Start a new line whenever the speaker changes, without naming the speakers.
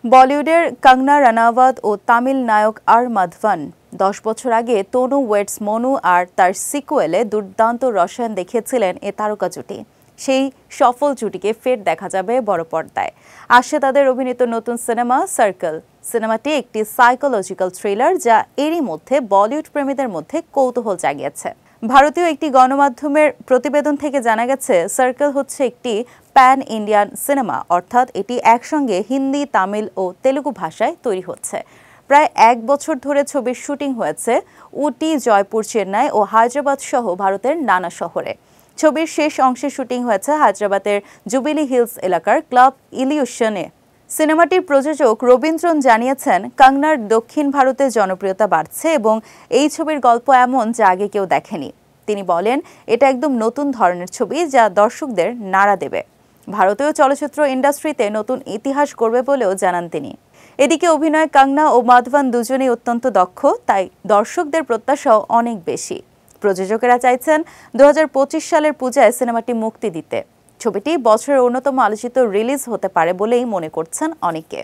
বলিউডের কঙ্গনা রানাওয়াত ও তামিল নায়ক আর মাধবন 10 বছর আগে তনু ওয়েডস মনু আর তার সিকুয়েলে দুর্দান্ত রসায়ন দেখিয়েছিলেন এ তারকা জুটি। সেই সফল জুটিকে ফের দেখা যাবে বড় পর্দায়। আসছে তাদের অভিনীত নতুন সিনেমা সার্কেল। সিনেমাটি একটি সাইকোলজিক্যাল থ্রিলার যা এরই মধ্যে বলিউড প্রেমীদের মধ্যে কৌতূহল জাগিয়েছে। ভারতীয় একটি গণমাধ্যমের প্রতিবেদন থেকে জানা গেছে সার্কেল হচ্ছে একটি প্যান ইন্ডিয়ান সিনেমা, অর্থাৎ এটি একসঙ্গে হিন্দি, তামিল ও তেলুগু ভাষায় তৈরি হচ্ছে। প্রায় 1 বছর ধরে ছবির শুটিং হয়েছে উটি, জয়পুর, চেন্নাই ও হায়দ্রাবাদ সহ ভারতের নানা শহরে। ছবির শেষ অংশে শুটিং হয়েছে হায়দ্রাবাদের জুবিলি হিলস এলাকার ক্লাব ইলিউশনে। সিনেমাটির প্রযোজক রবীন্দ্রন জানিয়েছেন, কঙ্গনার দক্ষিণ ভারতে জনপ্রিয়তা বাড়ছে এবং এই ছবির গল্প এমন যা আগে কেউ দেখেনি। তিনি বলেন, এটা একদম নতুন ধরনের ছবি যা দর্শকদের নাড়া দেবে। ভারতীয় চলচ্চিত্র ইন্ডাস্ট্রিতে নতুন ইতিহাস গড়বে বলেও জানান তিনি। এদিকে অভিনয়ে কঙ্গনা ও মাধবন দুজনেই অত্যন্ত দক্ষ, তাই দর্শকদের প্রত্যাশাও অনেক বেশি। প্রযোজকেরা চাইছেন 2025 সালের পূজায় সিনেমাটি মুক্তি দিতে। ছবিটি বছরের অন্যতম আলোচিত রিলিজ হতে পারে বলেই মনে করছেন অনেকে।